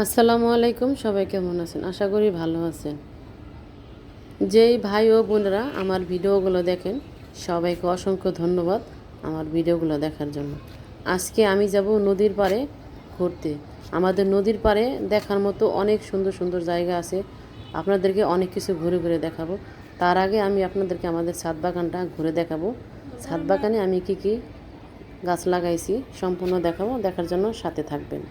আসসালামু আলাইকুম। সবাই কেমন আছেন? আশা করি ভালো আছেন। যেই ভাই ও বোনেরা আমার ভিডিওগুলো দেখেন, সবাইকে অসংখ্য ধন্যবাদ আমার ভিডিওগুলো দেখার জন্য। আজকে আমি যাব নদীর পাড়ে ঘুরতে। আমাদের নদীর পাড়ে দেখার মতো অনেক সুন্দর সুন্দর জায়গা আছে। আপনাদেরকে অনেক কিছু ঘুরে ঘুরে দেখাবো। তার আগে আমি আপনাদেরকে আমাদের ছাদ বাগানটা ঘুরে দেখাবো। ছাদ বাগানে আমি কি কি গাছ লাগাইছি সম্পূর্ণ দেখাবো। দেখার জন্য সাথে থাকবেন।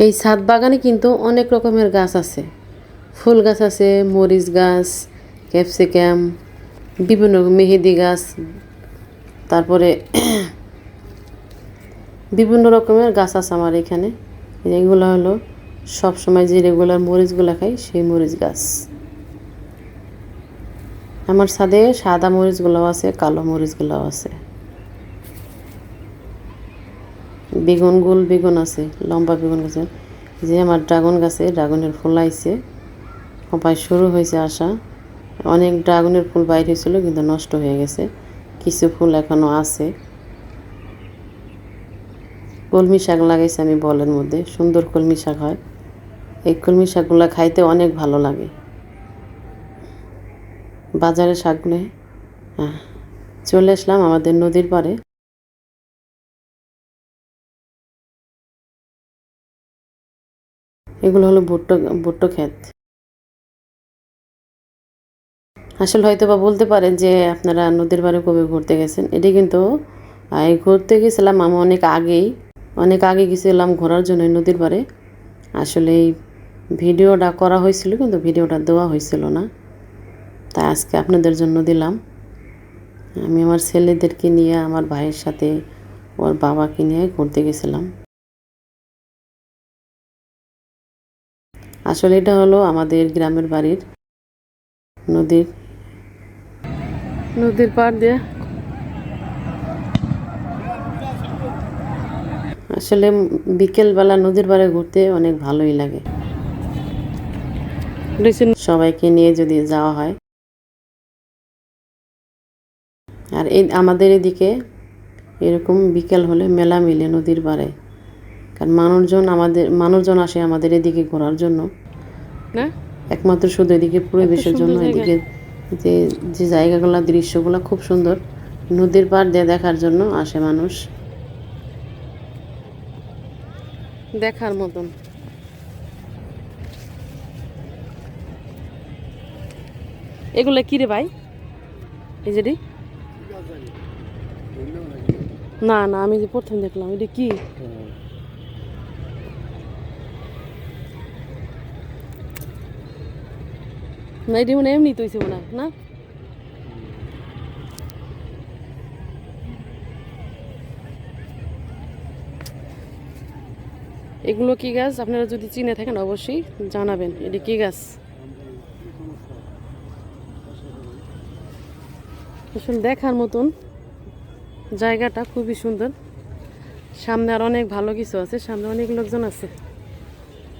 এই ছাদ বাগানে কিন্তু অনেক রকমের গাছ আছে। ফুল গাছ আছে, মরিচ গাছ, ক্যাপসিকাম, বিভিন্ন মেহেদি গাছ, তারপরে বিভিন্ন রকমের গাছ আছে আমার এখানে। এগুলো হলো সবসময় যে রেগুলার মরিচগুলো খাই সেই মরিচ গাছ। আমার ছাদে সাদা মরিচগুলোও আছে, কালো মরিচগুলোও আছে। বেগুন, গোল বেগুন আছে, লম্বা বেগুন গাছে। যে আমার ড্রাগন গাছে ড্রাগনের ফুল আইছে, সবাই শুরু হয়েছে আসা। অনেক ড্রাগনের ফুল বাইর হয়েছিল কিন্তু নষ্ট হয়ে গেছে, কিছু ফুল এখনও আছে। কলমি শাক লাগাইছি আমি বলের মধ্যে, সুন্দর কলমি শাক হয়। এই কলমি শাকগুলো খাইতে অনেক ভালো লাগে। বাজারে শাকগুলো চলে আসলাম আমাদের নদীর পাড়ে। এগুলো হলো ভুট্টো ভুট্টো ক্ষেত। আসলে হয়তো বা বলতে পারেন যে আপনারা নদীর পাড়ে কবে ঘুরতে গেছেন। এটি কিন্তু এই ঘুরতে গেছিলাম আমি অনেক আগে গেছিলাম ঘোরার জন্য নদীর পাড়ে। আসলে এই ভিডিওটা করা হয়েছিল কিন্তু ভিডিওটা দেওয়া হয়েছিল না, তাই আজকে আপনাদের জন্য দিলাম। আমি আমার ছেলেদেরকে নিয়ে, আমার ভাইয়ের সাথে, ওর বাবাকে নিয়ে ঘুরতে গেছিলাম। আসলে এটা হলো আমাদের গ্রামের বাড়ির নদীর নদীর পাড় দিয়ে। আসলে বিকেলবেলা নদীর পাড়ে ঘুরতে অনেক ভালোই লাগে, সবাইকে নিয়ে যদি যাওয়া হয়। আর এই আমাদের এদিকে এরকম বিকেল হলে মেলা মিলে নদীর পাড়ে, কারণ মানুষজন আসে আমাদের এদিকে ঘোরার জন্য না, একমাত্র শুধু এদিকে পরিবেশের জন্য। এদিকে যে যে জায়গাগুলো, দৃশ্যগুলো খুব সুন্দর, নদীর পাড় দিয়ে দেখার জন্য আসে মানুষ। দেখার মতন এগুলো কি রে ভাই? এই যে না না, আমি যে প্রথম দেখলাম এটা কি? না, এটি মানে এমনি তৈছে মনে হয় না। এগুলো কি গাছ আপনারা যদি চিনে থাকেন অবশ্যই জানাবেন, এটি কি গাছ। আসলে দেখার মতন জায়গাটা খুবই সুন্দর। সামনে আর অনেক ভালো কিছু আছে, সামনে অনেক লোকজন আছে।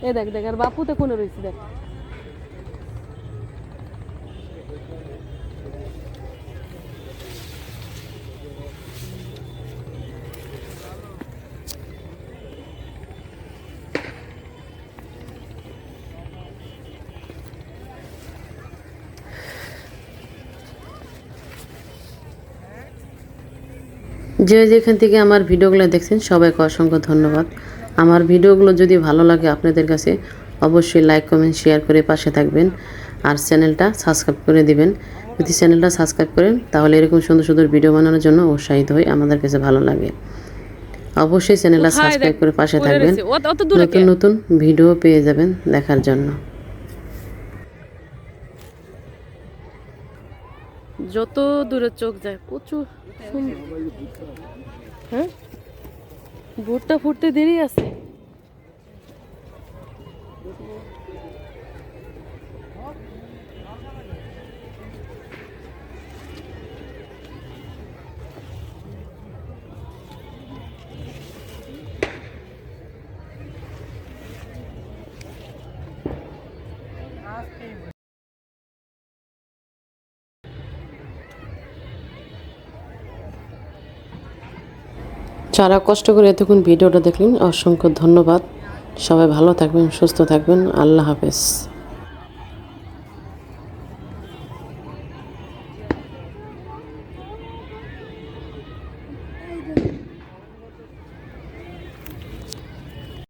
এই দেখ দেখ, আর বাপু তো কোনে রয়েছে দেখ। যে যেখান থেকে আমার ভিডিওগুলো দেখছেন সবাইকে অসংখ্য ধন্যবাদ। আমার ভিডিওগুলো যদি ভালো লাগে আপনাদের কাছে, অবশ্যই লাইক, কমেন্ট, শেয়ার করে পাশে থাকবেন। আর চ্যানেলটা সাবস্ক্রাইব করে দিবেন। যদি চ্যানেলটা সাবস্ক্রাইব করেন তাহলে এরকম সুন্দর সুন্দর ভিডিও বানানোর জন্য উৎসাহিত হই, আমাদের কাছে ভালো লাগে। অবশ্যই চ্যানেলটা সাবস্ক্রাইব করে পাশে থাকবেন, নতুন নতুন ভিডিও পেয়ে যাবেন দেখার জন্য। যত দূরে চোখ যায় প্রচুর হ্যাঁ, ভুট্টা ফুটতে দেরি আছে। যারা কষ্ট করে এতক্ষণ ভিডিওটা দেখলেন অসংখ্য ধন্যবাদ। সবাই ভালো থাকবেন, সুস্থ থাকবেন। আল্লাহ হাফেজ।